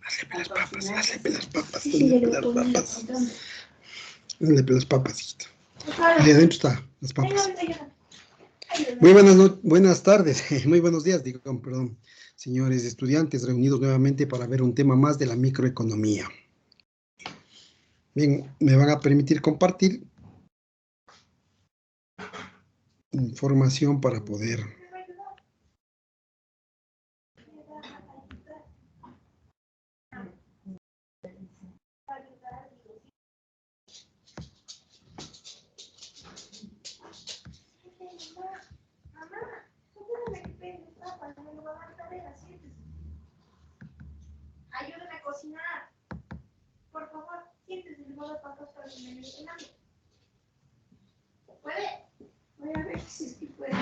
Hazle las papas, hazle las papas, hazle las papas. Hazle las papas, hijito. Ahí adentro está, las papas. Muy buenas tardes, muy buenos días, digo, perdón, señores estudiantes, reunidos nuevamente para ver un tema más de la microeconomía. Bien, me van a permitir compartir información para poder ayúdame a cocinar. Por favor, siéntese el modo papas para que me den hambre. ¿Puede? Voy a ver si es que puede.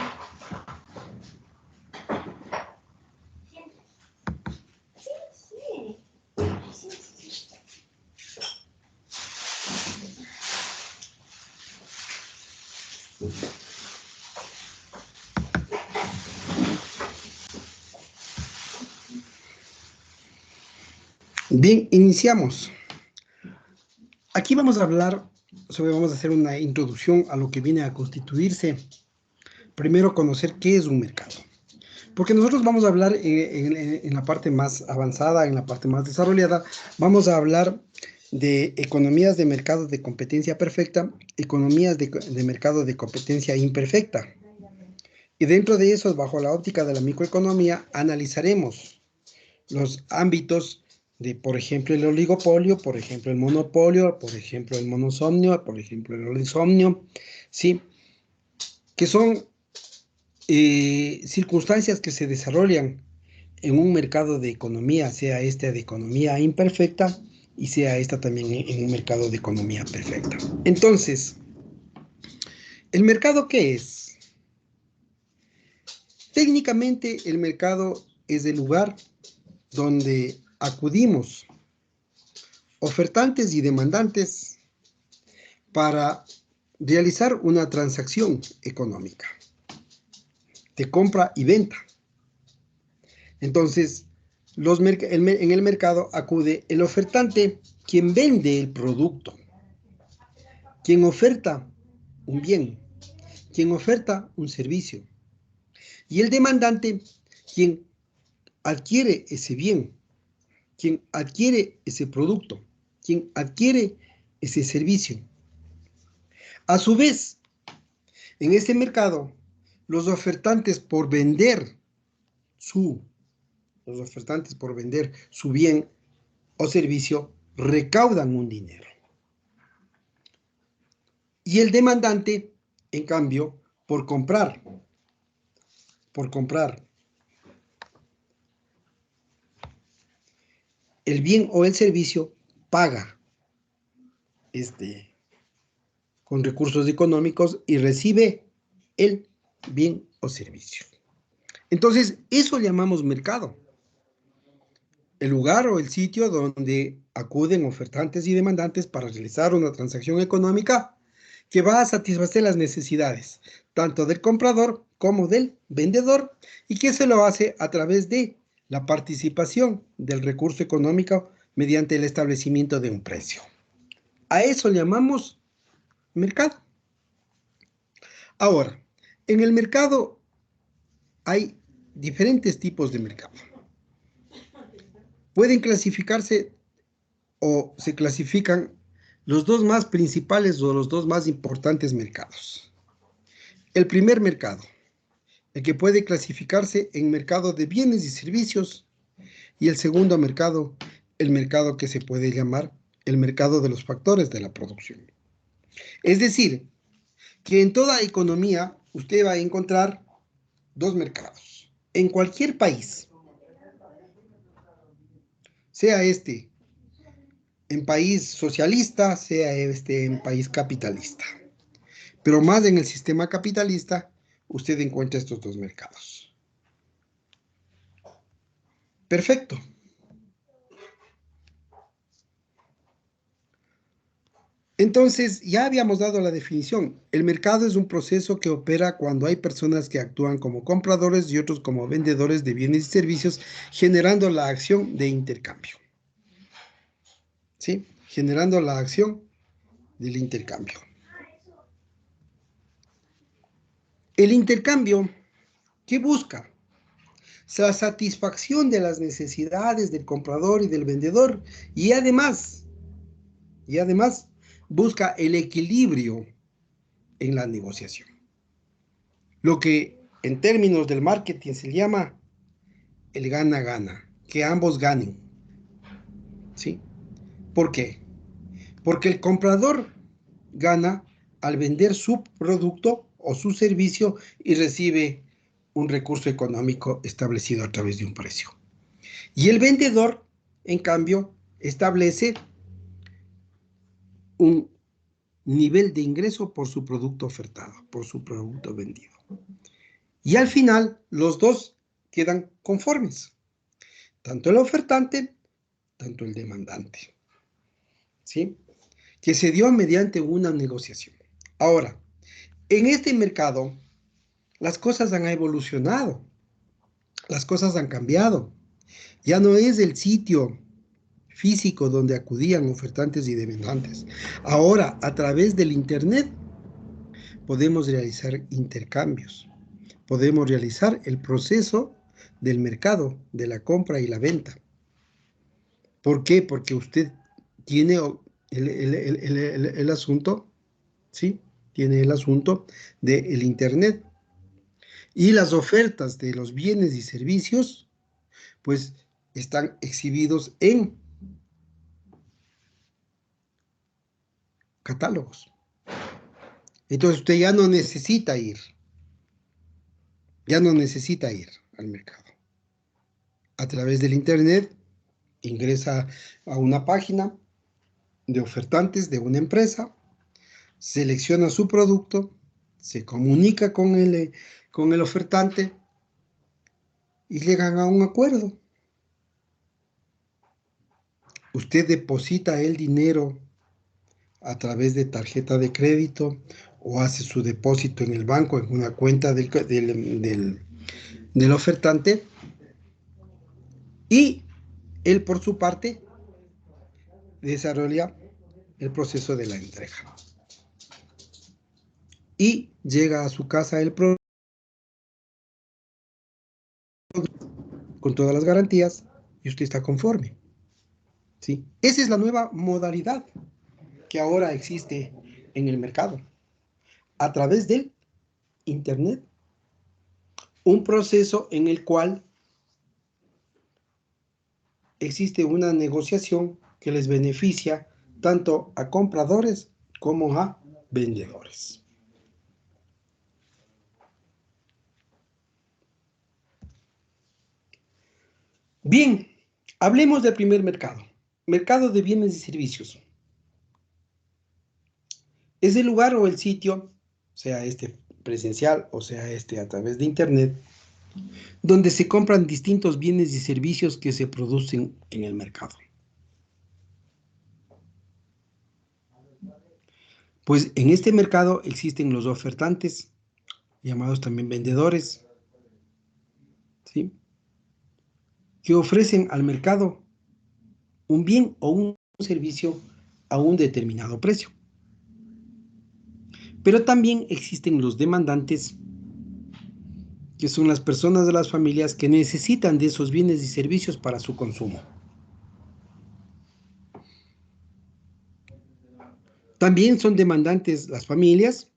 Siéntese. Sí. Bien, iniciamos. Aquí vamos a hacer una introducción a lo que viene a constituirse. Primero, conocer qué es un mercado. Porque nosotros vamos a hablar en la parte más avanzada, en la parte más desarrollada, vamos a hablar de economías de mercado de competencia perfecta, economías de mercado de competencia imperfecta. Y dentro de eso, bajo la óptica de la microeconomía, analizaremos los ámbitos de, por ejemplo, el oligopolio, por ejemplo, el monopolio, por ejemplo, el monosomnio, por ejemplo, el olisomnio, ¿sí? Que son circunstancias que se desarrollan en un mercado de economía, sea esta de economía imperfecta y sea esta también en un mercado de economía perfecta. Entonces, ¿el mercado qué es? Técnicamente, el mercado es el lugar donde acudimos ofertantes y demandantes para realizar una transacción económica de compra y venta. Entonces, en el mercado acude el ofertante, quien vende el producto, quien oferta un bien, quien oferta un servicio, y el demandante, quien adquiere ese bien, quien adquiere ese producto, quien adquiere ese servicio. A su vez, en este mercado, los ofertantes por vender su bien o servicio recaudan un dinero. Y el demandante, en cambio, por comprar el bien o el servicio, paga con recursos económicos y recibe el bien o servicio. Entonces, eso llamamos mercado. El lugar o el sitio donde acuden ofertantes y demandantes para realizar una transacción económica que va a satisfacer las necesidades tanto del comprador como del vendedor y que se lo hace a través de la participación del recurso económico mediante el establecimiento de un precio. A eso llamamos mercado. Ahora, en el mercado hay diferentes tipos de mercado. Pueden clasificarse o se clasifican los dos más principales o los dos más importantes mercados. El primer mercado, el que puede clasificarse en mercado de bienes y servicios, y el segundo mercado, el mercado que se puede llamar el mercado de los factores de la producción. Es decir, que en toda economía usted va a encontrar dos mercados. En cualquier país, sea en país socialista, sea en país capitalista. Pero más en el sistema capitalista, usted encuentra estos dos mercados. Perfecto. Entonces, ya habíamos dado la definición. El mercado es un proceso que opera cuando hay personas que actúan como compradores y otros como vendedores de bienes y servicios, generando la acción de intercambio. ¿sí? Generando la acción del intercambio. El intercambio, ¿qué busca? La satisfacción de las necesidades del comprador y del vendedor y además busca el equilibrio en la negociación. Lo que en términos del marketing se llama el gana-gana, que ambos ganen, ¿sí? ¿Por qué? Porque el comprador gana al vender su producto o su servicio y recibe un recurso económico establecido a través de un precio. Y el vendedor, en cambio, establece un nivel de ingreso por su producto ofertado, por su producto vendido. Y al final, los dos quedan conformes, tanto el ofertante, tanto el demandante, ¿sí? Que se dio mediante una negociación. Ahora, en este mercado, las cosas han evolucionado, las cosas han cambiado. Ya no es el sitio físico donde acudían ofertantes y demandantes. Ahora, a través del Internet, podemos realizar intercambios. Podemos realizar el proceso del mercado, de la compra y la venta. ¿Por qué? Porque usted tiene el asunto, ¿sí? Tiene el asunto del Internet. Y las ofertas de los bienes y servicios, pues, están exhibidos en catálogos. Entonces usted ya no necesita ir al mercado. A través del Internet ingresa a una página de ofertantes de una empresa, selecciona su producto, se comunica con el ofertante y llegan a un acuerdo. Usted deposita el dinero a través de tarjeta de crédito o hace su depósito en el banco, en una cuenta del ofertante, y él por su parte desarrolla el proceso de la entrega. Y llega a su casa el producto con todas las garantías y usted está conforme, ¿sí? Esa es la nueva modalidad que ahora existe en el mercado. A través del Internet, un proceso en el cual existe una negociación que les beneficia tanto a compradores como a vendedores. Bien, hablemos del primer mercado, mercado de bienes y servicios. Es el lugar o el sitio, sea este presencial o sea este a través de Internet, donde se compran distintos bienes y servicios que se producen en el mercado. Pues en este mercado existen los ofertantes, llamados también vendedores, ¿sí? Que ofrecen al mercado un bien o un servicio a un determinado precio. Pero también existen los demandantes, que son las personas de las familias que necesitan de esos bienes y servicios para su consumo. También son demandantes las familias,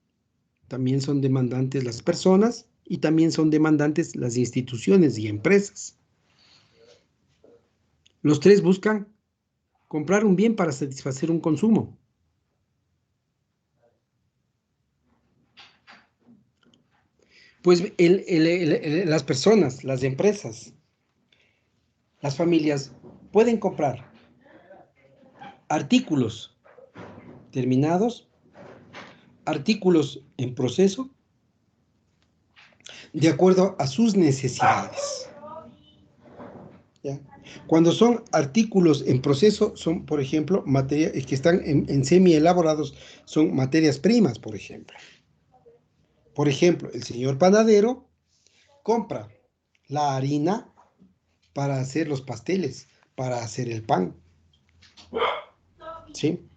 también son demandantes las personas y también son demandantes las instituciones y empresas. Los tres buscan comprar un bien para satisfacer un consumo. Pues las personas, las empresas, las familias pueden comprar artículos terminados, artículos en proceso, de acuerdo a sus necesidades. ¿Ya? Cuando son artículos en proceso, son, por ejemplo, materias que están en semi-elaborados, son materias primas, por ejemplo. Por ejemplo, el señor panadero compra la harina para hacer los pasteles, para hacer el pan. ¿sí?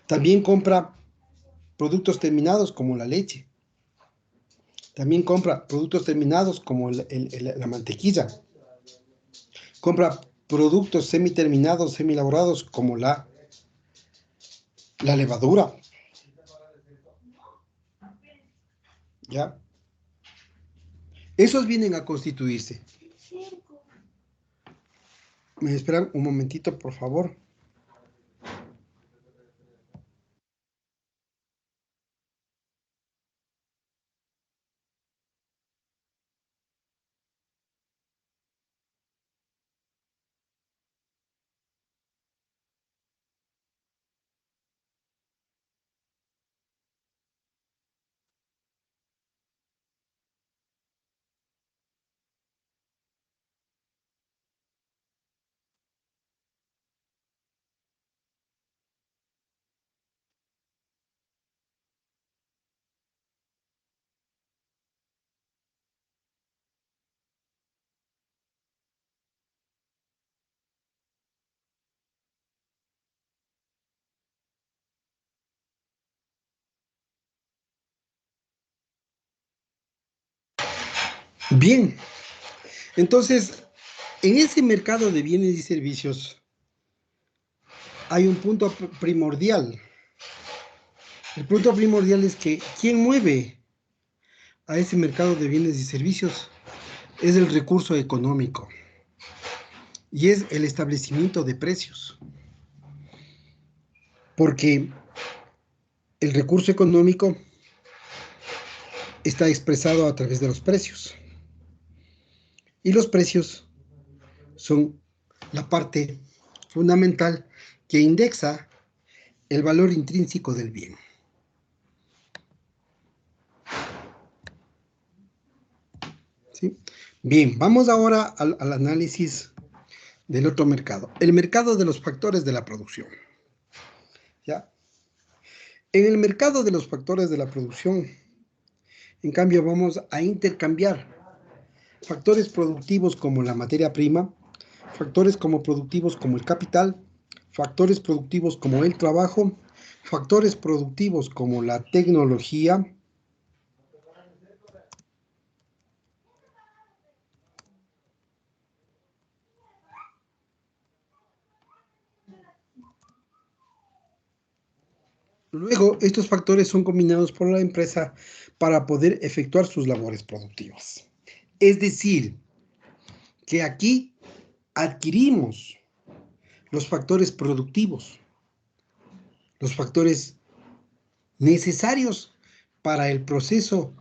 También compra productos terminados como la leche. También compra productos terminados como la mantequilla. Compra productos semiterminados, semielaborados como la levadura. ¿Ya? Esos vienen a constituirse. ¿Me esperan un momentito, por favor? Bien, entonces, en ese mercado de bienes y servicios hay un punto primordial. El punto primordial es que quien mueve a ese mercado de bienes y servicios es el recurso económico y es el establecimiento de precios, porque el recurso económico está expresado a través de los precios y los precios son la parte fundamental que indexa el valor intrínseco del bien. ¿Sí? Bien, vamos ahora al análisis del otro mercado, el mercado de los factores de la producción. ¿Ya? En el mercado de los factores de la producción, en cambio, vamos a intercambiar factores productivos como la materia prima, factores como productivos como el capital, factores productivos como el trabajo, factores productivos como la tecnología, luego, estos factores son combinados por la empresa para poder efectuar sus labores productivas. Es decir, que aquí adquirimos los factores productivos, los factores necesarios para el proceso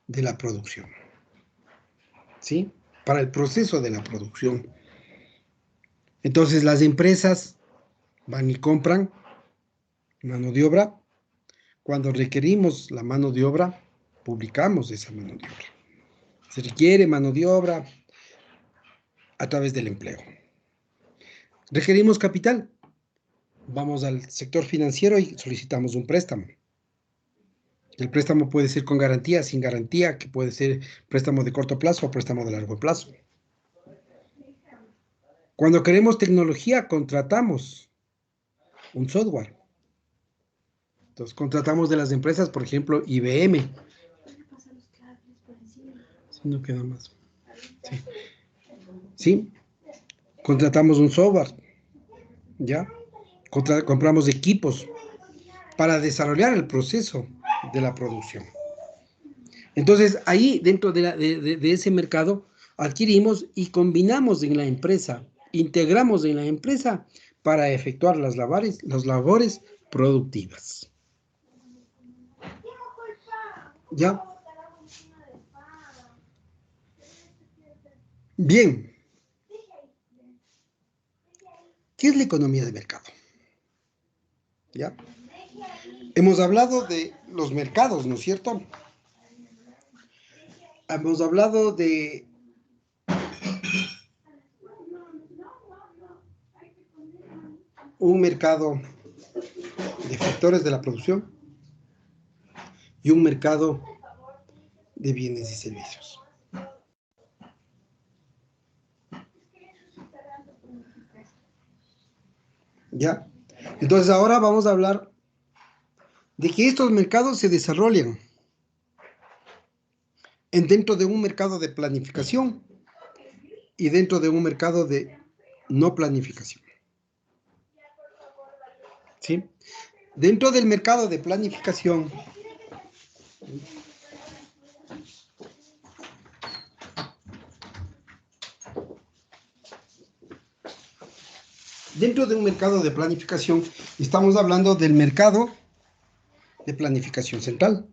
de la producción, ¿sí? Para el proceso de la producción. Entonces, las empresas van y compran mano de obra. Cuando requerimos la mano de obra, publicamos esa mano de obra. Se requiere mano de obra a través del empleo. Requerimos capital. Vamos al sector financiero y solicitamos un préstamo. El préstamo puede ser con garantía, sin garantía, que puede ser préstamo de corto plazo o préstamo de largo plazo. Cuando queremos tecnología, contratamos un software. Entonces, contratamos de las empresas, por ejemplo, IBM. Si no queda más. Sí. ¿Sí? Contratamos un software, ¿ya? Compramos equipos para desarrollar el proceso de la producción. Entonces, ahí dentro de ese mercado, adquirimos y combinamos en la empresa, integramos en la empresa para efectuar las labores productivas. ¿Ya? Bien. ¿Qué es la economía de mercado? ¿Ya? Hemos hablado de los mercados, ¿no es cierto? Hemos hablado de un mercado de factores de la producción y un mercado de bienes y servicios. ¿Ya? Entonces ahora vamos a hablar de que estos mercados se desarrollan dentro de un mercado de planificación y dentro de un mercado de no planificación. ¿Sí? Dentro del mercado de planificación, estamos hablando del mercado de planificación central,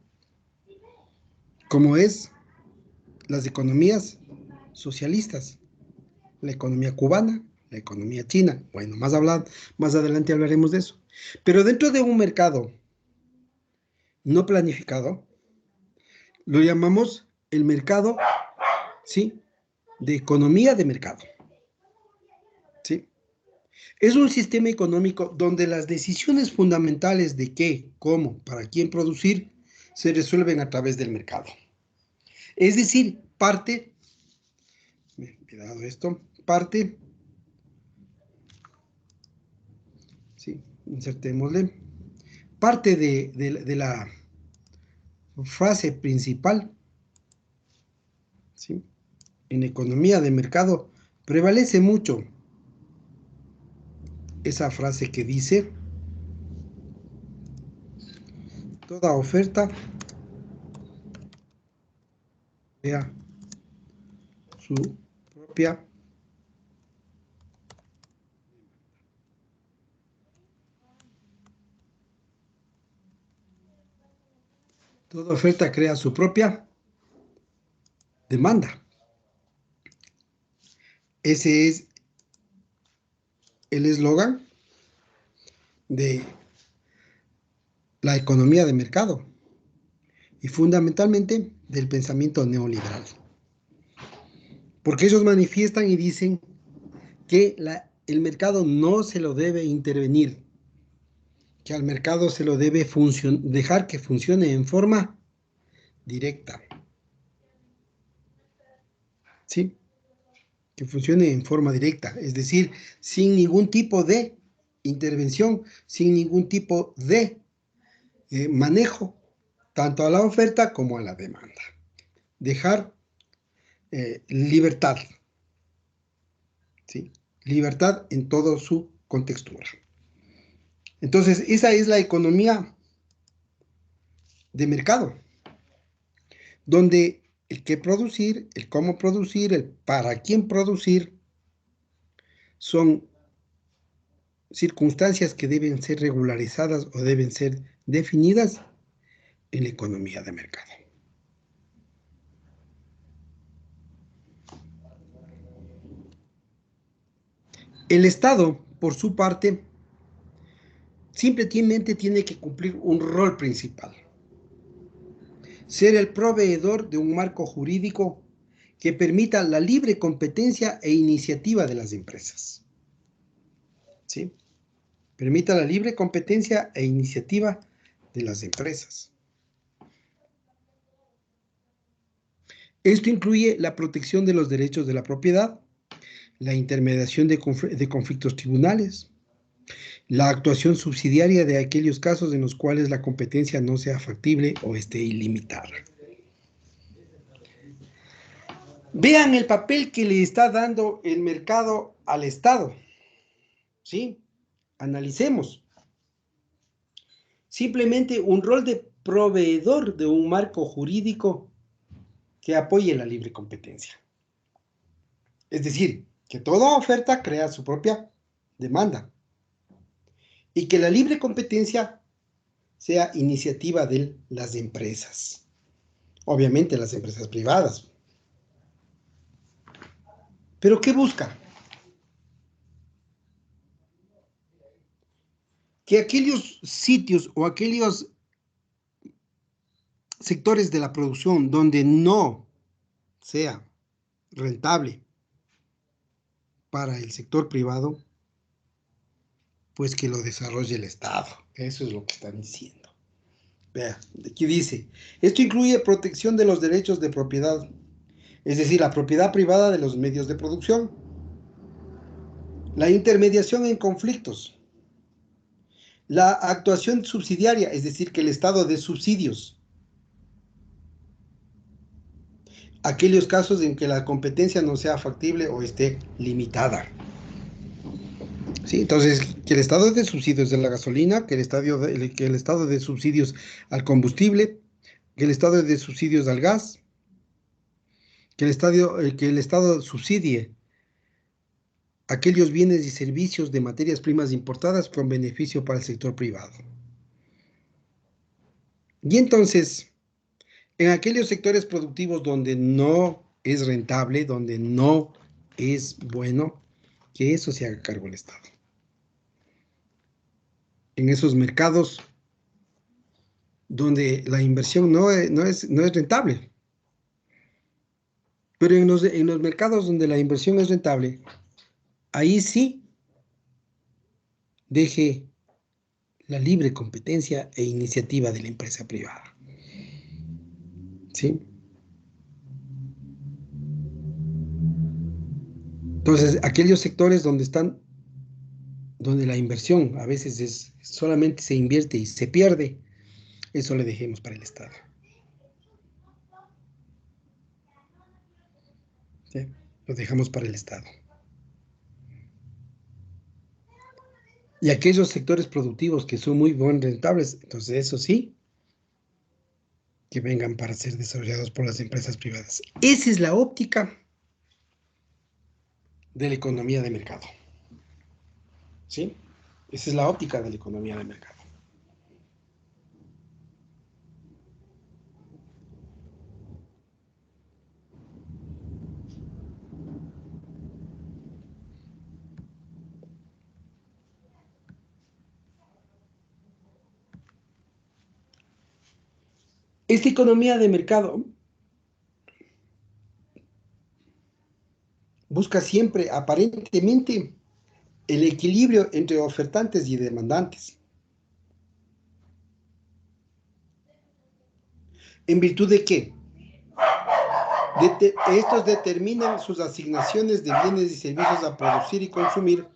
como es las economías socialistas, la economía cubana, la economía china. Bueno, más adelante hablaremos de eso. Pero dentro de un mercado no planificado, lo llamamos el mercado, ¿sí?, de economía de mercado. ¿Sí? Es un sistema económico donde las decisiones fundamentales de qué, cómo, para quién producir se resuelven a través del mercado. Es decir, sí, insertémosle, parte de la frase principal, ¿sí?, en economía de mercado prevalece mucho esa frase que dice: toda oferta crea su propia toda oferta crea su propia demanda. Ese es el eslogan de la economía de mercado y fundamentalmente del pensamiento neoliberal. Porque ellos manifiestan y dicen que el mercado no se lo debe intervenir, que al mercado se lo debe dejar que funcione en forma directa. ¿Sí? Que funcione en forma directa, es decir, sin ningún tipo de intervención, sin ningún tipo de manejo, tanto a la oferta como a la demanda. Dejar libertad, ¿sí? Libertad en toda su contextura. Entonces, esa es la economía de mercado, donde el qué producir, el cómo producir, el para quién producir, son circunstancias que deben ser regularizadas o deben ser definidas en la economía de mercado. El Estado, por su parte, simplemente tiene que cumplir un rol principal: ser el proveedor de un marco jurídico que permita la libre competencia e iniciativa de las empresas. ¿Sí? Permita la libre competencia e iniciativa de las empresas. Esto incluye la protección de los derechos de la propiedad, la intermediación de conflictos tribunales, la actuación subsidiaria de aquellos casos en los cuales la competencia no sea factible o esté ilimitada. Vean el papel que le está dando el mercado al Estado. ¿Sí? Analicemos. Simplemente un rol de proveedor de un marco jurídico que apoye la libre competencia. Es decir, que toda oferta crea su propia demanda y que la libre competencia sea iniciativa de las empresas. Obviamente las empresas privadas. ¿Pero qué busca? Que aquellos sitios o aquellos sectores de la producción donde no sea rentable para el sector privado, pues que lo desarrolle el Estado. Eso es lo que están diciendo. Vea, aquí dice: esto incluye protección de los derechos de propiedad, es decir, la propiedad privada de los medios de producción, la intermediación en conflictos, La actuación subsidiaria, es decir, que el estado de subsidios, aquellos casos en que la competencia no sea factible o esté limitada. ¿Sí? Entonces, que el estado de subsidios de la gasolina, que el estado de subsidios al combustible, que el estado de subsidios al gas, que el estado subsidie aquellos bienes y servicios de materias primas importadas con beneficio para el sector privado. Y entonces, en aquellos sectores productivos donde no es rentable, donde no es bueno, que eso se haga cargo el Estado. En esos mercados donde la inversión no es rentable. Pero en los mercados donde la inversión es rentable, ahí sí deje la libre competencia e iniciativa de la empresa privada. ¿Sí? Entonces, aquellos sectores donde la inversión a veces solamente se invierte y se pierde, eso le dejemos para el Estado. ¿Sí? Lo dejamos para el Estado. Y aquellos sectores productivos que son muy buen rentables, entonces eso sí, que vengan para ser desarrollados por las empresas privadas. Esa es la óptica de la economía de mercado. ¿Sí? Esa es la óptica de la economía de mercado. Esta economía de mercado busca siempre, aparentemente, el equilibrio entre ofertantes y demandantes. ¿En virtud de qué? Estos determinan sus asignaciones de bienes y servicios a producir y consumir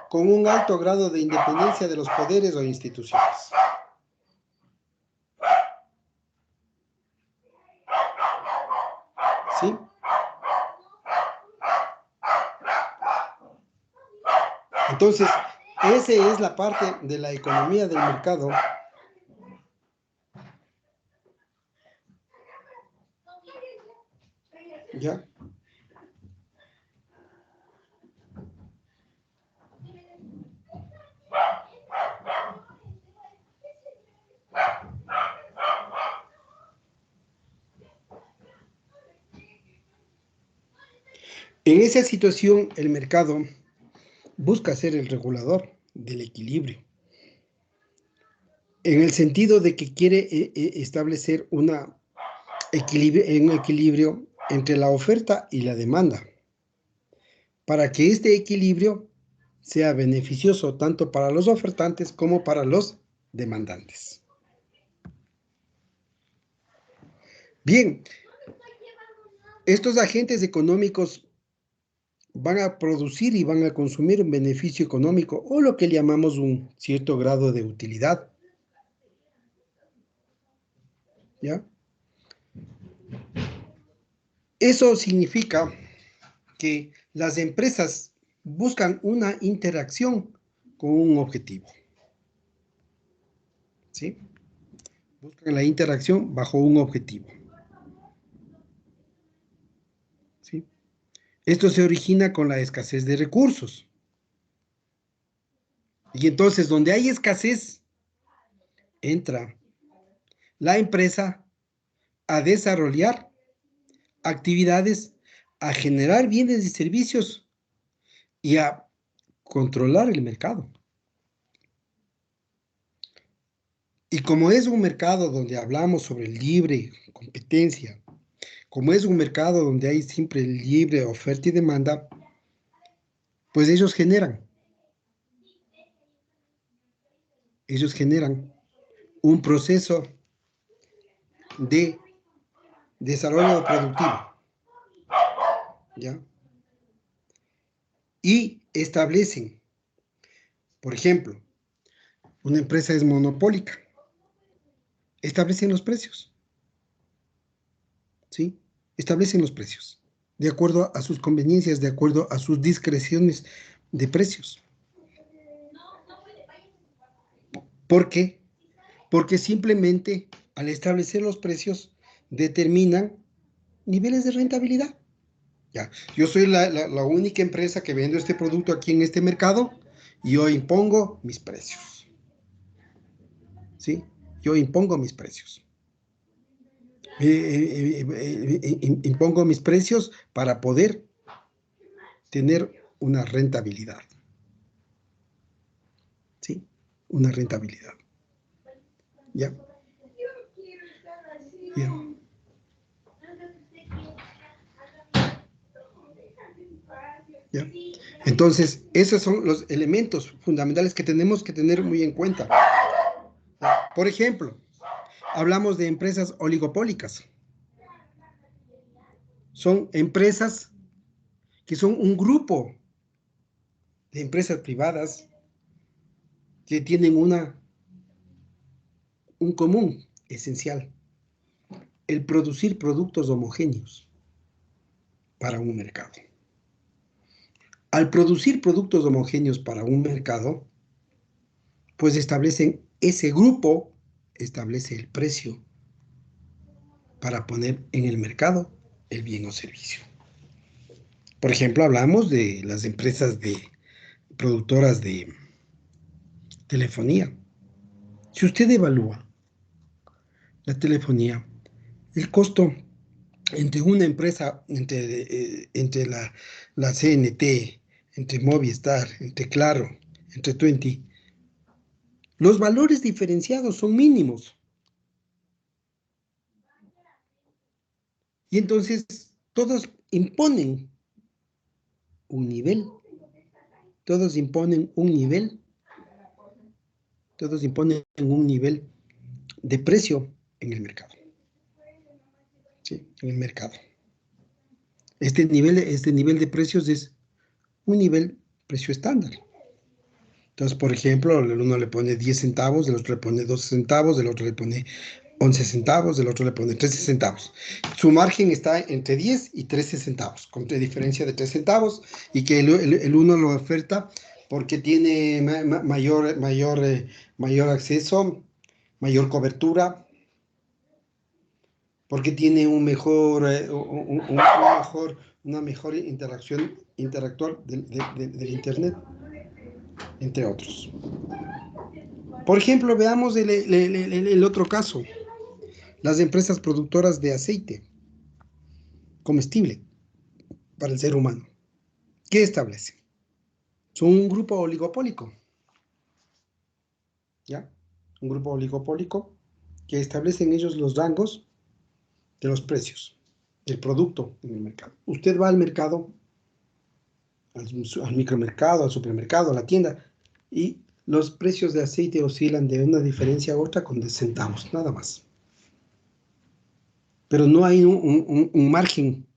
con un alto grado de independencia de los poderes o instituciones. ¿Sí? Entonces, esa es la parte de la economía del mercado ¿ya? En esa situación, el mercado busca ser el regulador del equilibrio, en el sentido de que quiere establecer un equilibrio entre la oferta y la demanda, para que este equilibrio sea beneficioso tanto para los ofertantes como para los demandantes. Bien, estos agentes económicos van a producir y van a consumir un beneficio económico o lo que llamamos un cierto grado de utilidad. ¿Ya? Eso significa que las empresas buscan una interacción con un objetivo. ¿Sí? Buscan la interacción bajo un objetivo. ¿Sí? Esto se origina con la escasez de recursos. Y entonces, donde hay escasez, entra la empresa a desarrollar actividades, a generar bienes y servicios y a controlar el mercado. Y como es un mercado donde hablamos sobre libre competencia, como es un mercado donde hay siempre libre oferta y demanda, pues ellos generan un proceso de desarrollo productivo, ¿ya? Y establecen, por ejemplo, Una empresa es monopólica. Establecen los precios, ¿sí? Establecen los precios, de acuerdo a sus conveniencias, de acuerdo a sus discreciones de precios. ¿Por qué? Porque simplemente al establecer los precios determinan niveles de rentabilidad. Ya, yo soy la única empresa que vendo este producto aquí en este mercado y yo impongo mis precios, ¿sí? Yo impongo mis precios. Impongo mis precios para poder tener una rentabilidad, ¿sí? Una rentabilidad. ¿Ya? Bien. ¿Ya? Entonces, esos son los elementos fundamentales que tenemos que tener muy en cuenta. Por ejemplo, hablamos de empresas oligopólicas. Son empresas que son un grupo de empresas privadas que tienen un común esencial, el producir productos homogéneos para un mercado. Al producir productos homogéneos para un mercado, pues ese grupo establece el precio para poner en el mercado el bien o servicio. Por ejemplo, hablamos de las empresas productoras de telefonía. Si usted evalúa la telefonía, el costo entre una empresa, entre la CNT, entre Movistar, entre Claro, entre Twenty, los valores diferenciados son mínimos. Y entonces todos imponen un nivel, todos imponen un nivel, todos imponen un nivel de precio en el mercado. ¿Sí? En el mercado. Este nivel de precios es un nivel precio estándar. Entonces, por ejemplo, el uno le pone 10 centavos, el otro le pone 12 centavos, el otro le pone 11 centavos, el otro le pone 13 centavos. Su margen está entre 10 y 13 centavos, con diferencia de 3 centavos, y que el uno lo oferta porque tiene mayor acceso, mayor cobertura, porque tiene una mejor interactuar del Internet, entre otros. Por ejemplo, veamos el otro caso, las empresas productoras de aceite comestible para el ser humano. ¿Qué establecen? Son un grupo oligopólico, ¿ya? Un grupo oligopólico que establecen ellos los rangos de los precios del producto en el mercado. Usted va al mercado, al micromercado, al supermercado, a la tienda, y los precios de aceite oscilan de una diferencia a otra con 10 centavos, nada más. Pero no hay un margen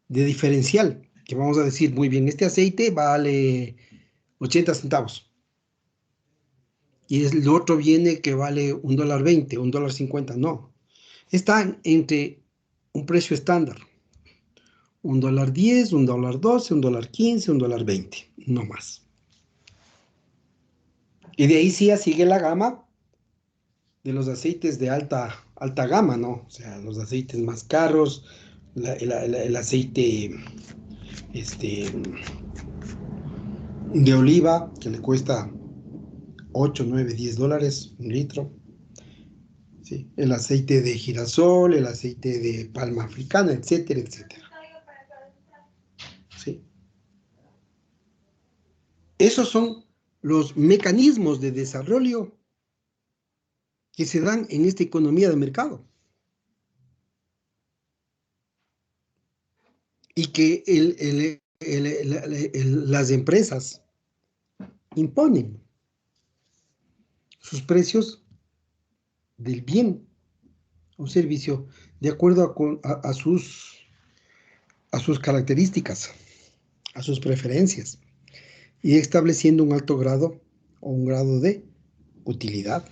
de diferencial, que vamos a decir, muy bien, este aceite vale 80 centavos. Y el otro viene que vale $1.20, $1.50, no. Están entre un precio estándar, $1.10, $1.12, $1.15, $1.20, no más. Y de ahí sí ya sigue la gama de los aceites de alta gama, ¿no? O sea, los aceites más caros, el aceite de oliva, que le cuesta 8, 9, $10 un litro. ¿Sí? El aceite de girasol, el aceite de palma africana, etcétera, etcétera. ¿Sí? Esos son los mecanismos de desarrollo que se dan en esta economía de mercado. Y que las empresas imponen sus precios del bien o servicio de acuerdo a sus características, a sus preferencias, y estableciendo un alto grado o un grado de utilidad.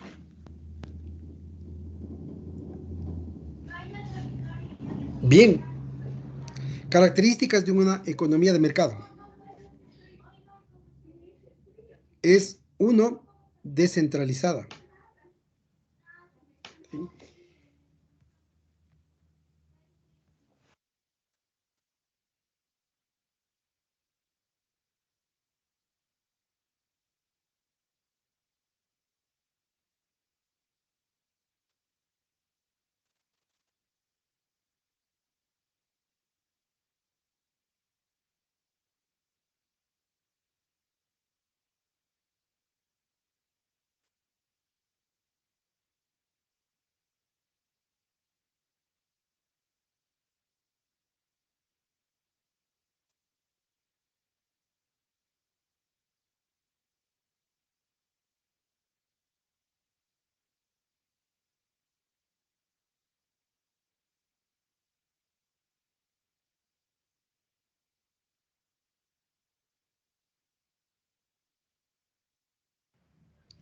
Bien, características de una economía de mercado. Es, uno, descentralizada. ¿Sí?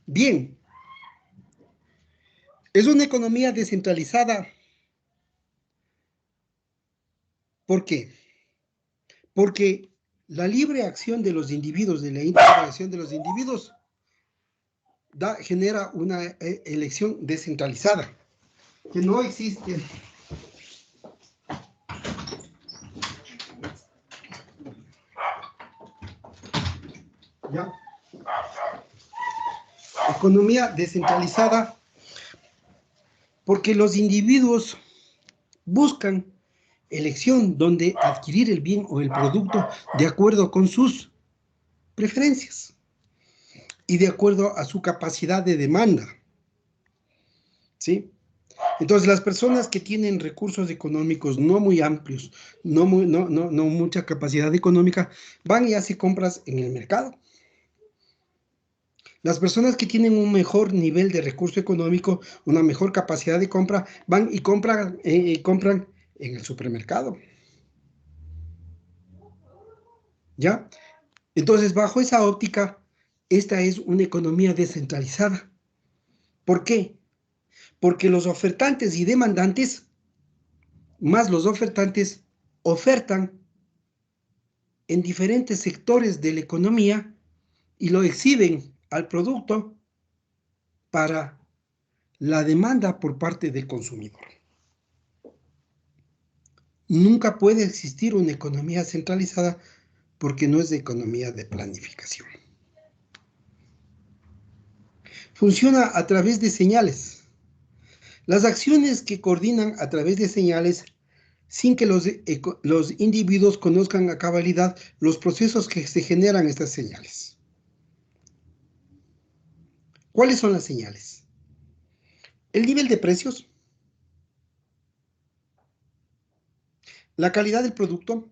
Bien, es una economía descentralizada. ¿Por qué? Porque la libre acción de los individuos, de la interacción de los individuos, genera una elección descentralizada, que no existe. ¿Ya? Economía descentralizada porque los individuos buscan elección donde adquirir el bien o el producto de acuerdo con sus preferencias y de acuerdo a su capacidad de demanda. ¿Sí? Entonces, las personas que tienen recursos económicos no muy amplios, no mucha capacidad económica, van y hacen compras en el mercado. Las personas que tienen un mejor nivel de recurso económico, una mejor capacidad de compra, van y compran en el supermercado. ¿Ya? Entonces, bajo esa óptica, esta es una economía descentralizada. ¿Por qué? Porque los ofertantes y demandantes, más los ofertantes, ofertan en diferentes sectores de la economía y lo exhiben al producto para la demanda por parte del consumidor. Nunca puede existir una economía centralizada porque no es de economía de planificación. Funciona a través de señales. Las acciones que coordinan a través de señales sin que los individuos conozcan a cabalidad los procesos que se generan estas señales. ¿Cuáles son las señales? El nivel de precios, la calidad del producto,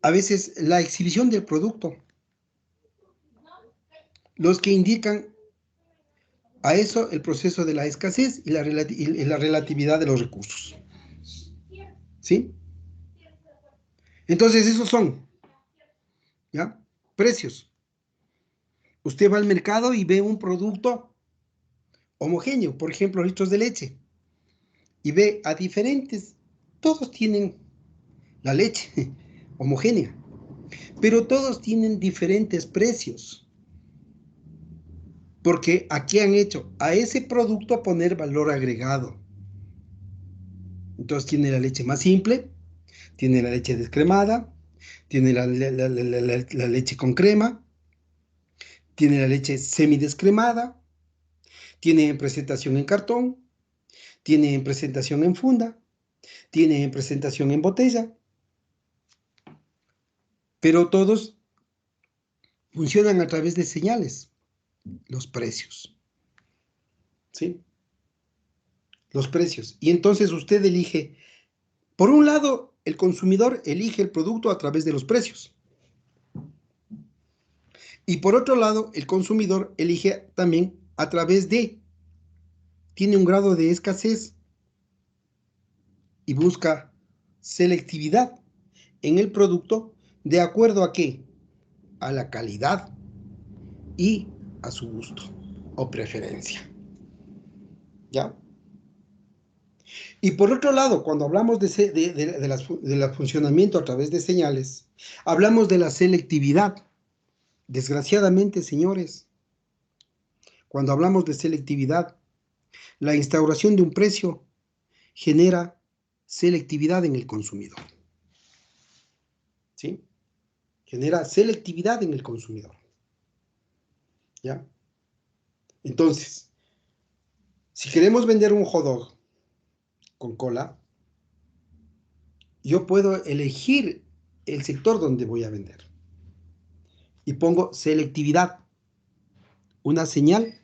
a veces la exhibición del producto, los que indican a eso el proceso de la escasez y la relatividad de los recursos. ¿Sí? Entonces, esos son, ¿ya? Precios. Usted va al mercado y ve un producto homogéneo, por ejemplo, litros de leche, y ve a diferentes, todos tienen la leche homogénea, pero todos tienen diferentes precios, porque aquí han hecho a ese producto poner valor agregado. Entonces tiene la leche más simple, tiene la leche descremada, tiene la leche con crema, tiene la leche semidescremada, tiene en presentación en cartón, tiene en presentación en funda, tiene en presentación en botella, pero todos funcionan a través de señales, los precios, ¿sí? Los precios. Y entonces usted elige, por un lado, el consumidor elige el producto a través de los precios. Y por otro lado, el consumidor elige también a través de, tiene un grado de escasez y busca selectividad en el producto de acuerdo a qué? a la calidad y a su gusto o preferencia. ¿Ya? Y por otro lado, cuando hablamos del funcionamiento a través de señales, hablamos de la selectividad. Desgraciadamente, señores, cuando hablamos de selectividad, la instauración de un precio genera selectividad en el consumidor. ¿Sí? Genera selectividad en el consumidor. ¿Ya? Entonces, si queremos vender un hot dog con cola, yo puedo elegir el sector donde voy a vender. Y pongo selectividad, una señal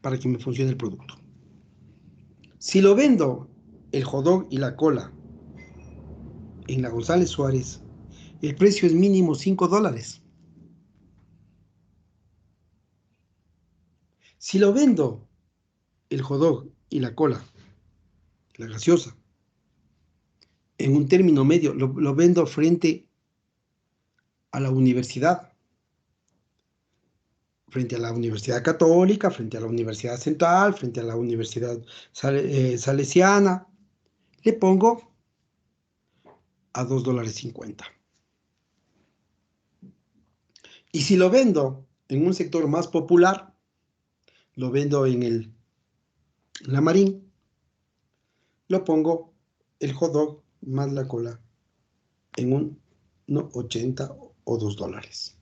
para que me funcione el producto. Si lo vendo, el hot dog y la cola, en la González Suárez, el precio es mínimo $5. Si lo vendo, el hot dog y la cola, la gaseosa, en un término medio, lo vendo frente a la universidad, frente a la Universidad Católica, frente a la Universidad Central, frente a la Universidad Salesiana, le pongo a $2.50. Y si lo vendo en un sector más popular, lo vendo en la Marín, lo pongo el hot dog más la cola en un 80 o $2.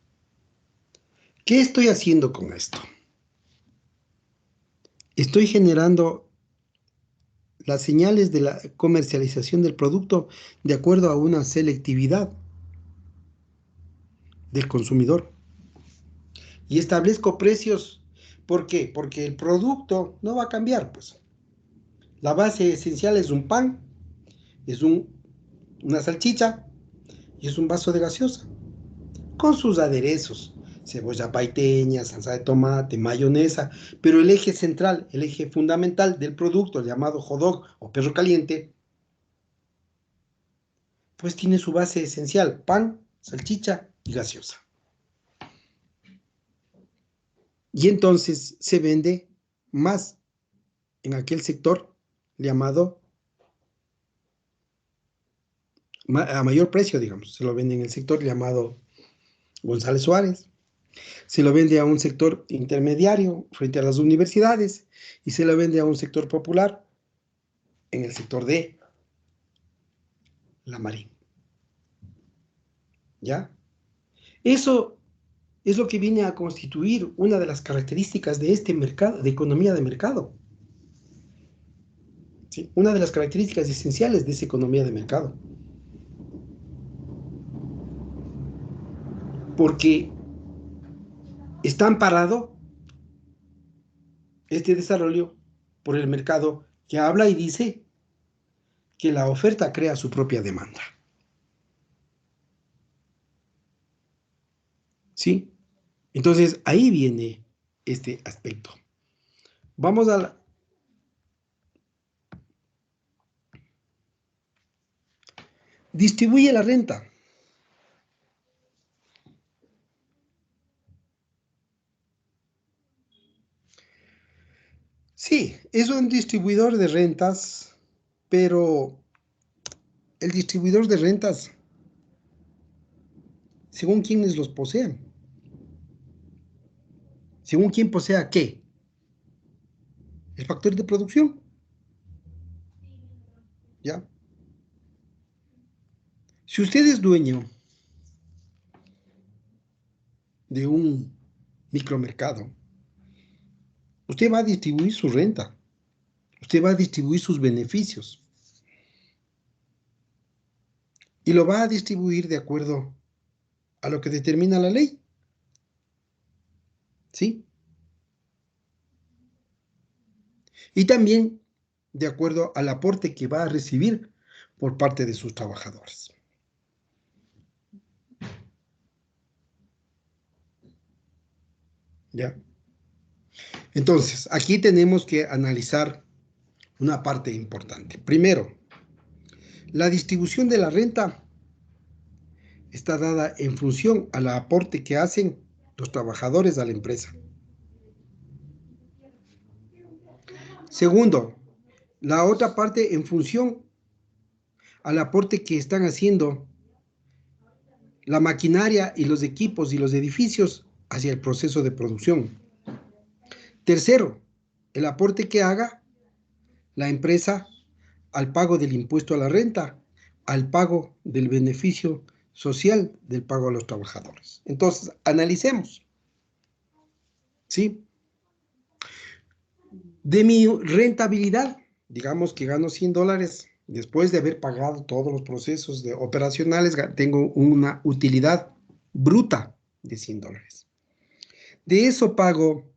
¿Qué estoy haciendo con esto? Estoy generando las señales de la comercialización del producto de acuerdo a una selectividad del consumidor. Y establezco precios. ¿Por qué? Porque el producto no va a cambiar, pues. La base esencial es un pan, es una salchicha y es un vaso de gaseosa, con sus aderezos, cebolla paiteña, salsa de tomate, mayonesa, pero el eje central, el eje fundamental del producto, llamado hot dog o perro caliente, pues tiene su base esencial, pan, salchicha y gaseosa. Y entonces se vende más en aquel sector llamado a mayor precio, digamos, se lo vende en el sector llamado González Suárez, se lo vende a un sector intermediario frente a las universidades y se lo vende a un sector popular en el sector de la Marín. ¿Ya? Eso es lo que viene a constituir una de las características de este mercado, de economía de mercado. ¿Sí? Una de las características esenciales de esa economía de mercado. Porque está amparado este desarrollo por el mercado que habla y dice que la oferta crea su propia demanda. ¿Sí? Entonces, ahí viene este aspecto. Vamos a la... Distribuye la renta. Sí, es un distribuidor de rentas, pero el distribuidor de rentas, según quienes los posean, según quién posea qué, el factor de producción, ¿ya? Si usted es dueño de un micromercado, usted va a distribuir su renta, usted va a distribuir sus beneficios y lo va a distribuir de acuerdo a lo que determina la ley, ¿sí? Y también de acuerdo al aporte que va a recibir por parte de sus trabajadores. ¿Ya? Entonces, aquí tenemos que analizar una parte importante. Primero, la distribución de la renta está dada en función al aporte que hacen los trabajadores a la empresa. Segundo, la otra parte en función al aporte que están haciendo la maquinaria y los equipos y los edificios hacia el proceso de producción. Tercero, el aporte que haga la empresa al pago del impuesto a la renta, al pago del beneficio social, del pago a los trabajadores. Entonces, analicemos, ¿sí? De mi rentabilidad, digamos que gano $100, después de haber pagado todos los procesos operacionales, tengo una utilidad bruta de $100. De eso pago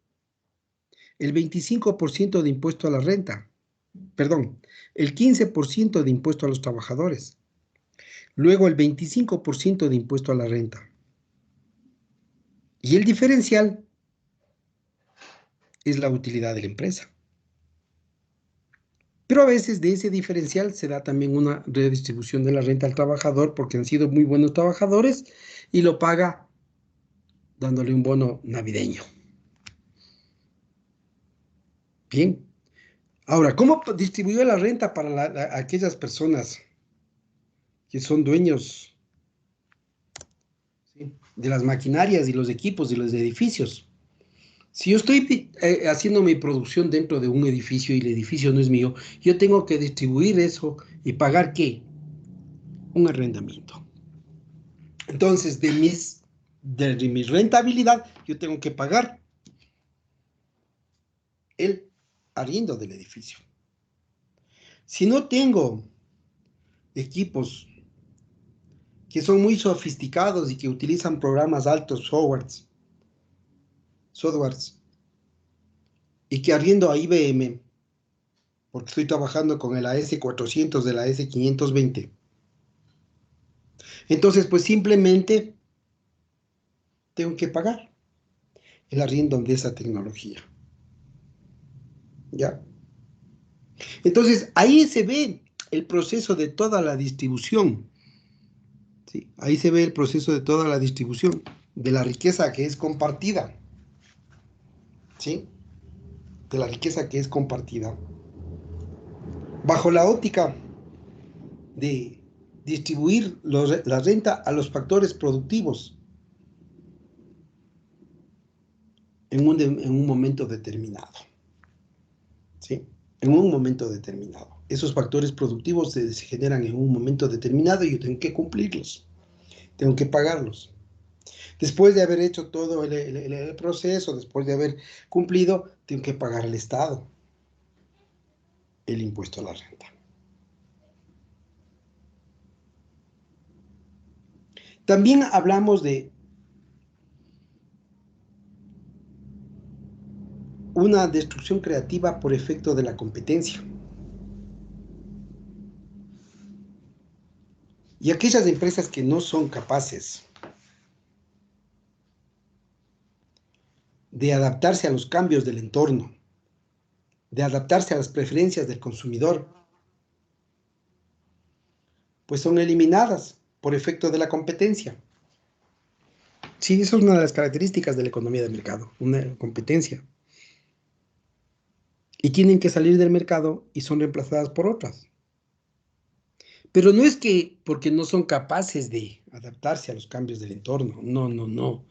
el 25% de impuesto a la renta, perdón, el 15% de impuesto a los trabajadores, luego el 25% de impuesto a la renta. Y el diferencial es la utilidad de la empresa. Pero a veces de ese diferencial se da también una redistribución de la renta al trabajador porque han sido muy buenos trabajadores y lo paga dándole un bono navideño. Bien. Ahora, ¿cómo distribuyó la renta para aquellas personas que son dueños, ¿sí?, de las maquinarias y los equipos y los edificios? Si yo estoy haciendo mi producción dentro de un edificio y el edificio no es mío, yo tengo que distribuir eso y pagar ¿qué? Un arrendamiento. Entonces, de mi rentabilidad, yo tengo que pagar el arriendo del edificio. Si no tengo equipos que son muy sofisticados y que utilizan programas altos, softwares, y que arriendo a IBM, porque estoy trabajando con el AS400 de la AS520, entonces pues simplemente tengo que pagar el arriendo de esa tecnología. ¿Ya? Entonces ahí se ve el proceso de toda la distribución. ¿Sí? Ahí se ve el proceso de toda la distribución de la riqueza que es compartida. ¿Sí? De la riqueza que es compartida. Bajo la óptica de distribuir la renta a los factores productivos en un momento determinado. ¿Sí? En un momento determinado. Esos factores productivos se generan en un momento determinado y yo tengo que cumplirlos, tengo que pagarlos. Después de haber hecho todo el proceso, después de haber cumplido, tengo que pagar al Estado el impuesto a la renta. También hablamos de una destrucción creativa por efecto de la competencia. Y aquellas empresas que no son capaces de adaptarse a los cambios del entorno, de adaptarse a las preferencias del consumidor, pues son eliminadas por efecto de la competencia. Sí, eso es una de las características de la economía de mercado, una competencia. Y tienen que salir del mercado y son reemplazadas por otras. Pero no es que porque no son capaces de adaptarse a los cambios del entorno, no, no, no.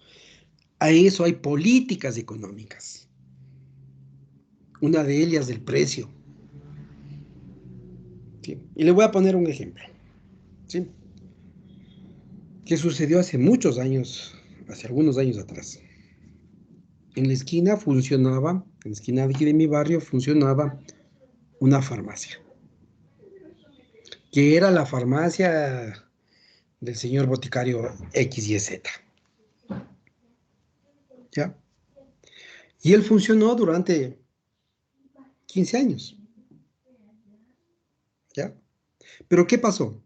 A eso hay políticas económicas. Una de ellas del precio. ¿Sí? Y le voy a poner un ejemplo. ¿Sí? Que sucedió hace muchos años, hace algunos años atrás. En la esquina funcionaba, en la esquina de aquí de mi barrio funcionaba una farmacia, que era la farmacia del señor boticario X y Z. ¿Ya? Y él funcionó durante 15 años. ¿Ya? Pero ¿qué pasó?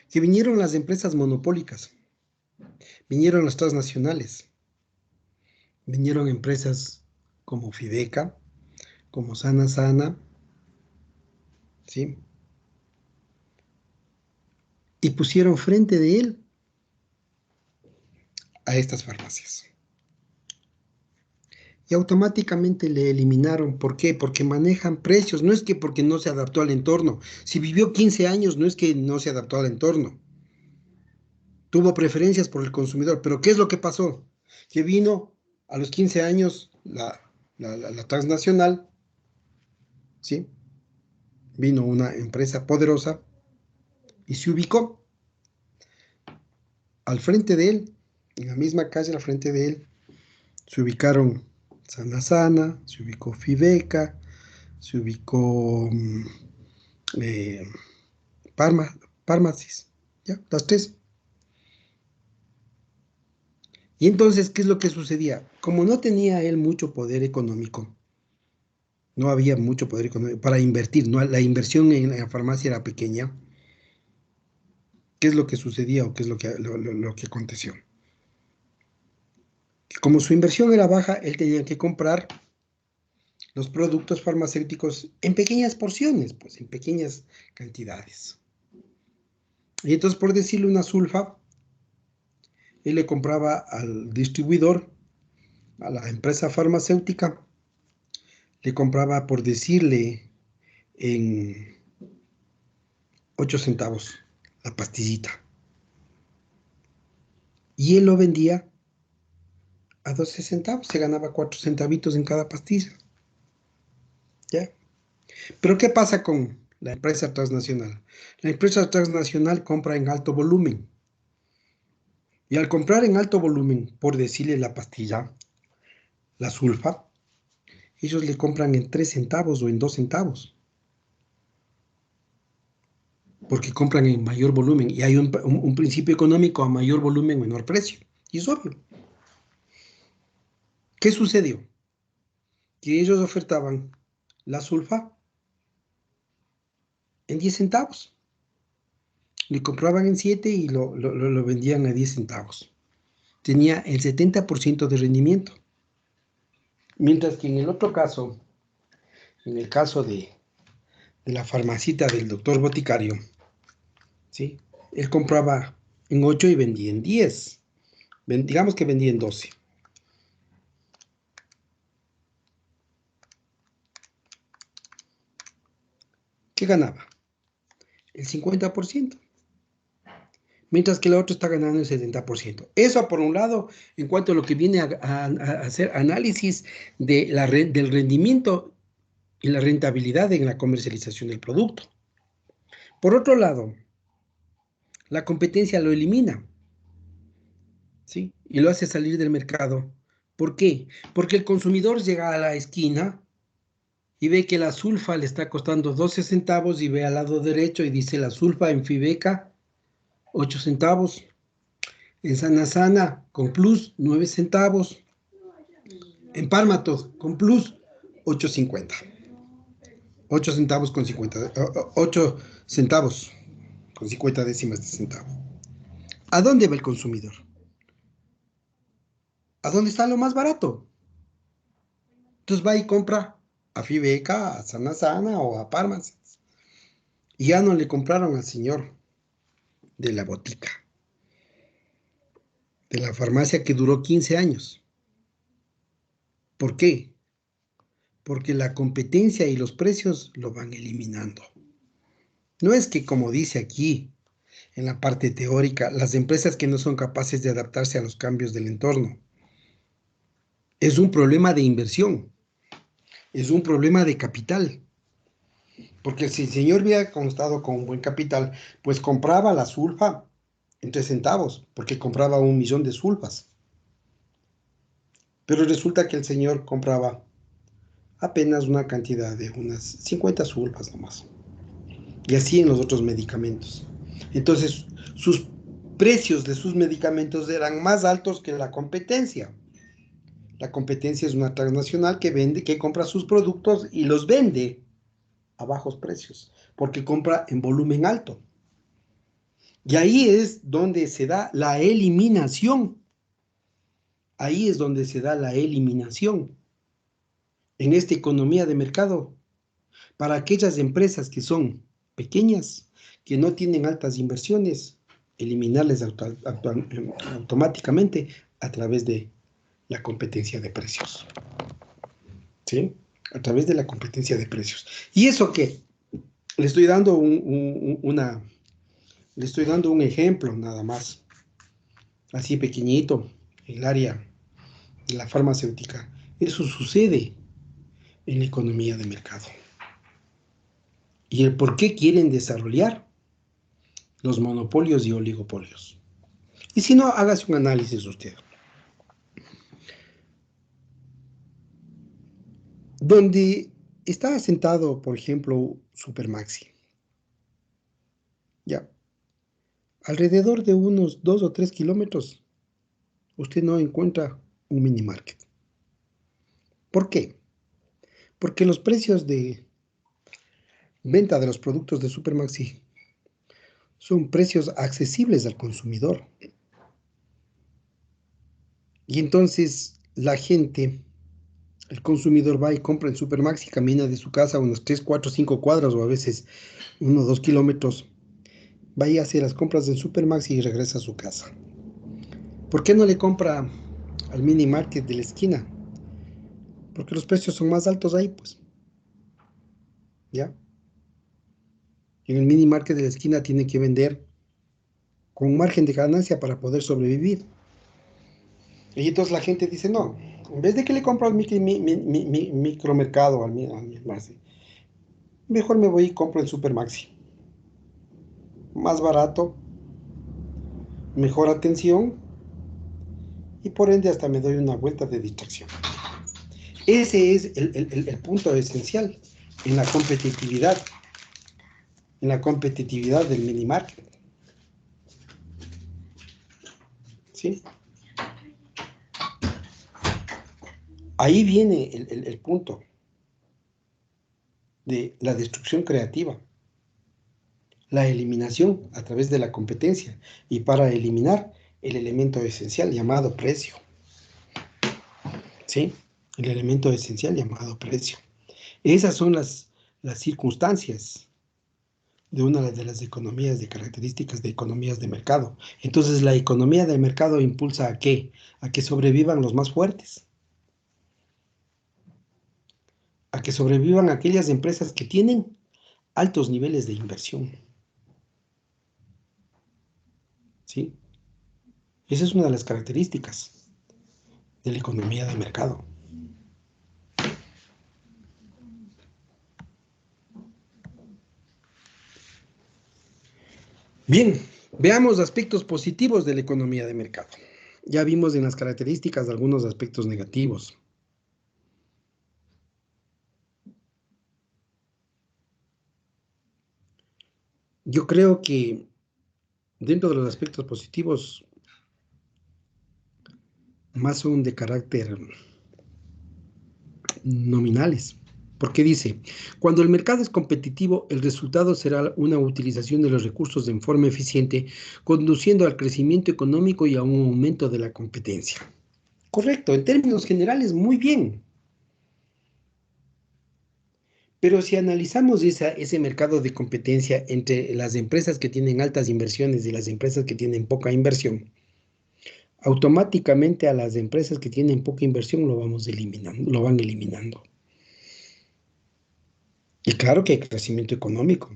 Que vinieron las empresas monopólicas, vinieron las transnacionales, vinieron empresas como Fideca, como Sana Sana, ¿sí? Y pusieron frente de él a estas farmacias. Y automáticamente le eliminaron. ¿Por qué? Porque manejan precios. No es que porque no se adaptó al entorno. Si vivió 15 años, no es que no se adaptó al entorno. Tuvo preferencias por el consumidor. Pero ¿qué es lo que pasó? Que vino a los 15 años la transnacional, ¿sí? Vino una empresa poderosa y se ubicó al frente de él, en la misma calle al frente de él. Se ubicaron Sana Sana, se ubicó Fibeca, se ubicó eh, Parmasis, ¿ya? Las tres. Y entonces, ¿qué es lo que sucedía? Como no tenía él mucho poder económico, no había mucho poder económico para invertir, ¿no? La inversión en la farmacia era pequeña. ¿Qué es lo que sucedía o qué es lo que aconteció? Como su inversión era baja, él tenía que comprar los productos farmacéuticos en pequeñas porciones, pues en pequeñas cantidades. Y entonces, por decirle una sulfa, él le compraba al distribuidor, a la empresa farmacéutica, le compraba, por decirle, en 8 centavos la pastillita. Y él lo vendía a 12 centavos, se ganaba 4 centavitos en cada pastilla. ¿Ya? Pero ¿qué pasa con la empresa transnacional? La empresa transnacional compra en alto volumen. Y al comprar en alto volumen, por decirle la pastilla, la sulfa, ellos le compran en 3 centavos o en 2 centavos. Porque compran en mayor volumen. Y hay un principio económico: a mayor volumen, menor precio. Y es obvio. ¿Qué sucedió? Que ellos ofertaban la sulfa en 10 centavos. Le compraban en 7 y lo vendían a 10 centavos. Tenía el 70% de rendimiento. Mientras que en el otro caso, en el caso de la farmacita del doctor Boticario, ¿sí? Él compraba en 8 y vendía en 10. Digamos que vendía en 12. ¿Qué ganaba? El 50%. Mientras que el otro está ganando el 70%. Eso por un lado, en cuanto a lo que viene a hacer análisis del rendimiento y la rentabilidad en la comercialización del producto. Por otro lado, la competencia lo elimina, ¿sí? Y lo hace salir del mercado. ¿Por qué? Porque el consumidor llega a la esquina y ve que la sulfa le está costando 12 centavos y ve al lado derecho y dice la sulfa en Fibeca, 8 centavos. En Sana Sana, con plus, 9 centavos. En Parmatos, con plus, 8.50. 8 centavos con 50. 8 centavos con 50 décimas de centavo. ¿A dónde va el consumidor? ¿A dónde está lo más barato? Entonces va y compra a Fibeca, a Sana Sana o a Parmas. Y ya no le compraron al señor de la botica, de la farmacia que duró 15 años. ¿Por qué? Porque la competencia y los precios lo van eliminando. No es que, como dice aquí en la parte teórica, las empresas que no son capaces de adaptarse a los cambios del entorno. Es un problema de inversión, es un problema de capital. Porque si el señor hubiera contado con un buen capital, pues compraba la sulfa en 3 centavos, porque compraba 1 millón de sulfas. Pero resulta que el señor compraba apenas una cantidad de unas 50 sulfas nomás. Y así en los otros medicamentos. Entonces, sus precios de sus medicamentos eran más altos que la competencia. La competencia es una transnacional que vende, que compra sus productos y los vende a bajos precios, porque compra en volumen alto. Y ahí es donde se da la eliminación. Ahí es donde se da la eliminación en esta economía de mercado para aquellas empresas que son pequeñas, que no tienen altas inversiones, eliminarles automáticamente a través de la competencia de precios. ¿Sí? A través de la competencia de precios. ¿Y eso qué? Le estoy dando le estoy dando un ejemplo nada más, así pequeñito, en el área de la farmacéutica. Eso sucede en la economía de mercado. ¿Y el por qué quieren desarrollar los monopolios y oligopolios? Y si no, hágase un análisis usted. Donde está asentado, por ejemplo, Supermaxi, ya, alrededor de unos 2 o 3 kilómetros, usted no encuentra un mini market. ¿Por qué? Porque los precios de venta de los productos de Supermaxi son precios accesibles al consumidor. Y entonces la gente, el consumidor va y compra en Supermaxi, camina de su casa unos 3, 4, 5 cuadras o a veces 1 o 2 kilómetros, va y hace las compras en Supermaxi y regresa a su casa. ¿Por qué no le compra al mini market de la esquina? Porque los precios son más altos ahí, pues, ¿ya? En el mini market de la esquina tiene que vender con un margen de ganancia para poder sobrevivir. Y entonces la gente dice, no, en vez de que le compro al micromercado, al Marci, mejor me voy y compro el Supermaxi. Más barato, mejor atención y por ende hasta me doy una vuelta de distracción. Ese es el punto esencial en la competitividad del mini market, ¿sí? Ahí viene el punto de la destrucción creativa, la eliminación a través de la competencia y para eliminar el elemento esencial llamado precio, ¿sí? El elemento esencial llamado precio. Esas son las circunstancias de una de las economías de características de economías de mercado. Entonces, la economía de mercado impulsa ¿a qué? A que sobrevivan los más fuertes, a que sobrevivan aquellas empresas que tienen altos niveles de inversión, ¿sí? Esa es una de las características de la economía de mercado. Bien, veamos aspectos positivos de la economía de mercado. Ya vimos en las características algunos aspectos negativos. Yo creo que dentro de los aspectos positivos, más son de carácter nominales. Porque dice, cuando el mercado es competitivo, el resultado será una utilización de los recursos en forma eficiente, conduciendo al crecimiento económico y a un aumento de la competencia. Correcto, en términos generales, muy bien. Pero si analizamos ese mercado de competencia entre las empresas que tienen altas inversiones y las empresas que tienen poca inversión, automáticamente a las empresas que tienen poca inversión lo van eliminando. Y claro que hay crecimiento económico,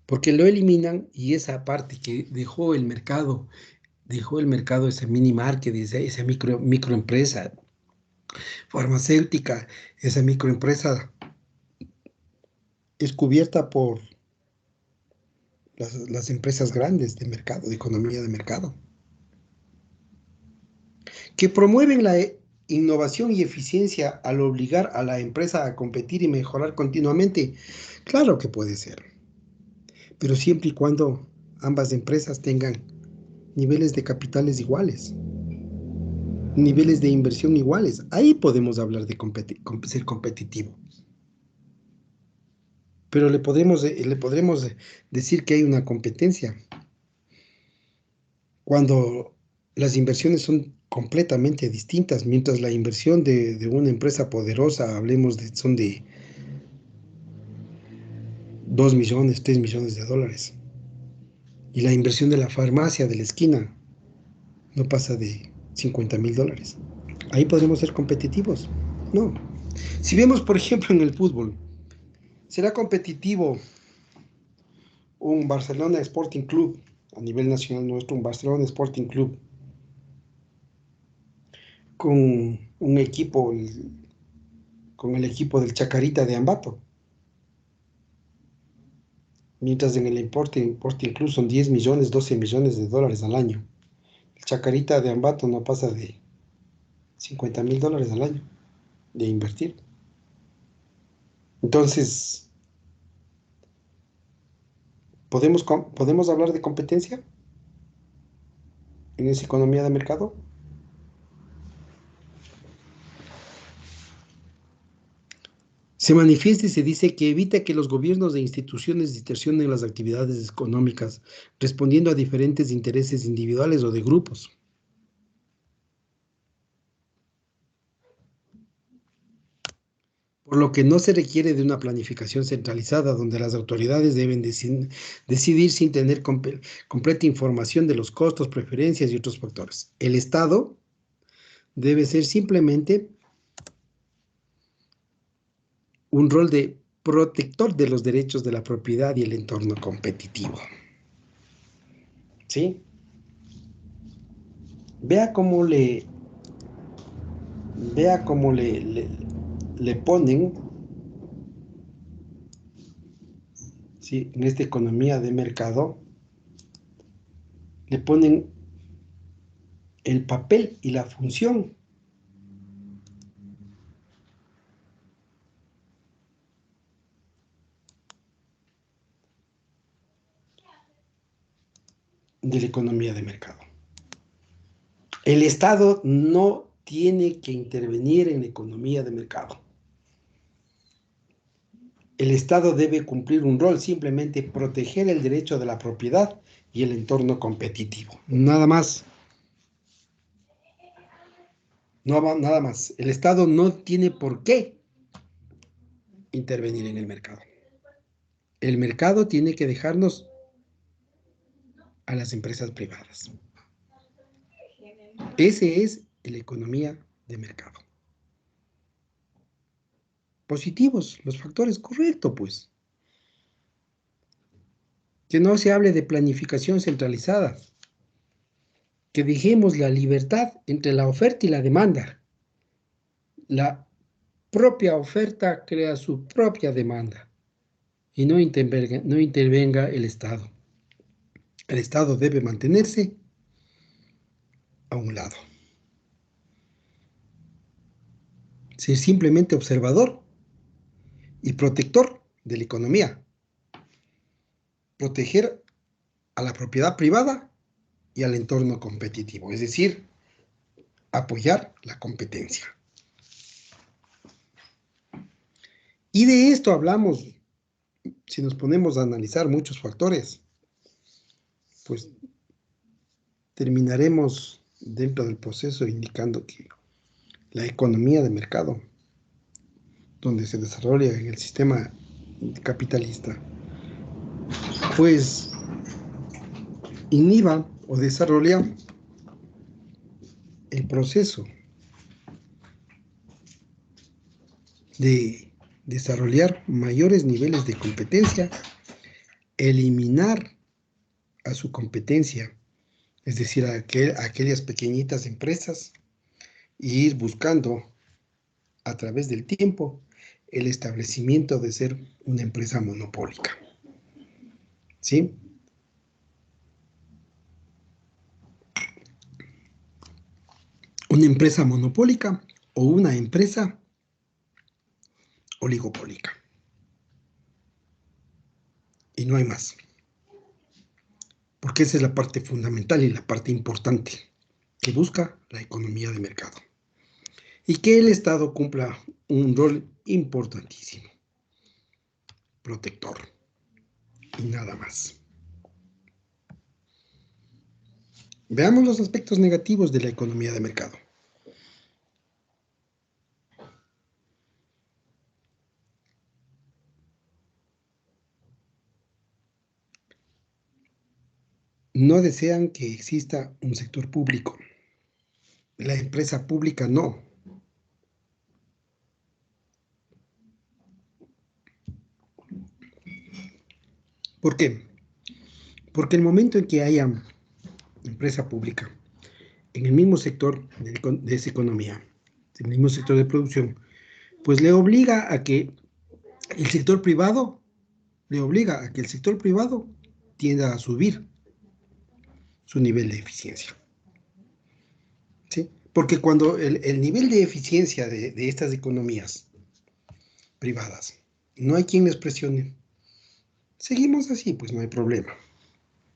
porque lo eliminan y esa parte que dejó el mercado, esa mini market, esa microempresa farmacéutica, esa microempresa es cubierta por las empresas grandes de mercado, de economía de mercado, que promueven la innovación y eficiencia al obligar a la empresa a competir y mejorar continuamente. Claro que puede ser, pero siempre y cuando ambas empresas tengan niveles de capitales iguales, niveles de inversión iguales. Ahí podemos hablar de ser competitivo. Pero le podremos decir que hay una competencia cuando las inversiones son completamente distintas, mientras la inversión de una empresa poderosa, hablemos son de 2 millones, 3 millones de dólares. Y la inversión de la farmacia de la esquina no pasa de $50,000. Ahí podremos ser competitivos. No. Si vemos, por ejemplo, en el fútbol, ¿será competitivo un Barcelona Sporting Club a nivel nacional nuestro, un Barcelona Sporting Club con un equipo, con el equipo del Chacarita de Ambato? Mientras en el Sporting Club son 10 millones, 12 millones de dólares al año. El Chacarita de Ambato no pasa de $50,000 al año de invertir. Entonces, ¿podemos hablar de competencia en esa economía de mercado? Se manifiesta y se dice que evita que los gobiernos e instituciones distorsionen las actividades económicas, respondiendo a diferentes intereses individuales o de grupos. Por lo que no se requiere de una planificación centralizada donde las autoridades deben decidir sin tener completa información de los costos, preferencias y otros factores. El Estado debe ser simplemente un rol de protector de los derechos de la propiedad y el entorno competitivo. ¿Sí? Vea cómo le, vea cómo le ponen, ¿sí? En esta economía de mercado, le ponen el papel y la función de la economía de mercado. El Estado no tiene que intervenir en la economía de mercado. El Estado debe cumplir un rol, simplemente proteger el derecho de la propiedad y el entorno competitivo. Nada más. No va, nada más. El Estado no tiene por qué intervenir en el mercado. El mercado tiene que dejarnos a las empresas privadas. Ese es la economía de mercado. Positivos, los factores, correcto, pues. Que no se hable de planificación centralizada. Que dejemos la libertad entre la oferta y la demanda. La propia oferta crea su propia demanda y no intervenga el Estado. El Estado debe mantenerse a un lado. Ser simplemente observador y protector de la economía. Proteger a la propiedad privada y al entorno competitivo, es decir, apoyar la competencia. Y de esto hablamos, si nos ponemos a analizar muchos factores, pues terminaremos dentro del proceso indicando que la economía de mercado, donde se desarrolla en el sistema capitalista, pues inhiba o desarrolla el proceso de desarrollar mayores niveles de competencia, eliminar a su competencia, es decir, a aquellas pequeñitas empresas, e ir buscando a través del tiempo el establecimiento de ser una empresa monopólica. ¿Sí? Una empresa monopólica o una empresa oligopólica. Y no hay más. Porque esa es la parte fundamental y la parte importante que busca la economía de mercado. Y que el Estado cumpla un rol importantísimo, protector, y nada más. Veamos los aspectos negativos de la economía de mercado. No desean que exista un sector público. la empresa pública no. ¿Por qué? Porque el momento en que haya empresa pública en el mismo sector de esa economía, en el mismo sector de producción, pues le obliga a que el sector privado, tienda a subir su nivel de eficiencia. ¿Sí? Porque cuando el nivel de eficiencia de estas economías privadas, no hay quien les presione, seguimos así, pues no hay problema.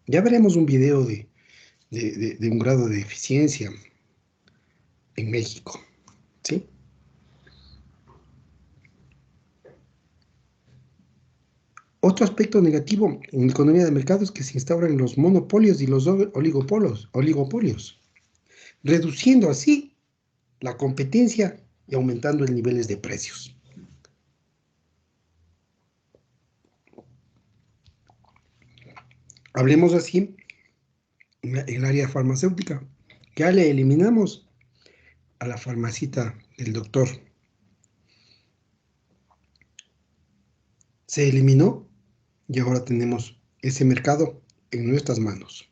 Ya veremos un video de un grado de eficiencia en México, ¿sí? Otro aspecto negativo en la economía de mercado es que se instauran los monopolios y los oligopolios, reduciendo así la competencia y aumentando los niveles de precios. Hablemos así en el área farmacéutica. Ya le eliminamos a la farmacita del doctor. Se eliminó y ahora tenemos ese mercado en nuestras manos.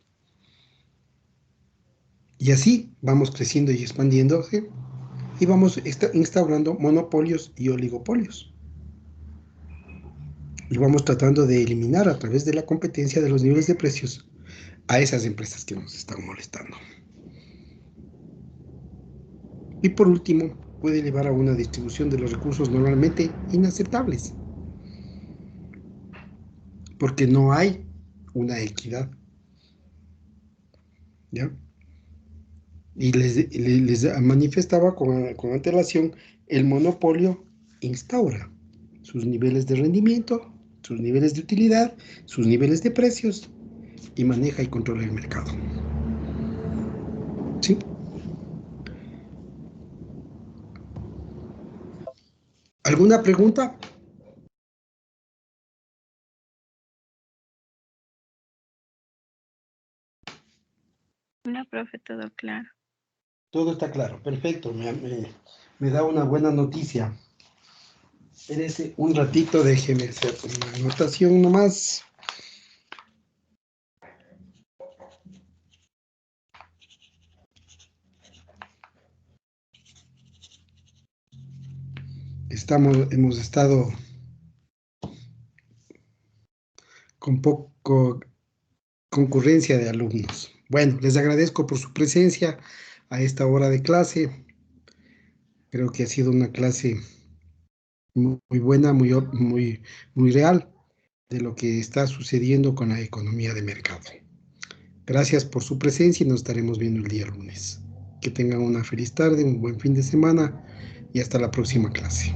Y así vamos creciendo y expandiéndose y vamos instaurando monopolios y oligopolios. Y vamos tratando de eliminar a través de la competencia de los niveles de precios a esas empresas que nos están molestando. Y por último, puede llevar a una distribución de los recursos normalmente inaceptables, porque no hay una equidad, ¿ya? Y les manifestaba con antelación, el monopolio instaura sus niveles de rendimiento, sus niveles de utilidad, sus niveles de precios y maneja y controla el mercado. ¿Sí? ¿Alguna pregunta? No, profe, todo claro. Todo está claro, perfecto, me da una buena noticia. Espérese un ratito, déjeme hacer una anotación nomás. Hemos estado con poco concurrencia de alumnos. Bueno, les agradezco por su presencia a esta hora de clase. Creo que ha sido una clase muy buena, muy real de lo que está sucediendo con la economía de mercado. Gracias por su presencia y nos estaremos viendo el día lunes. Que tengan una feliz tarde, un buen fin de semana y hasta la próxima clase.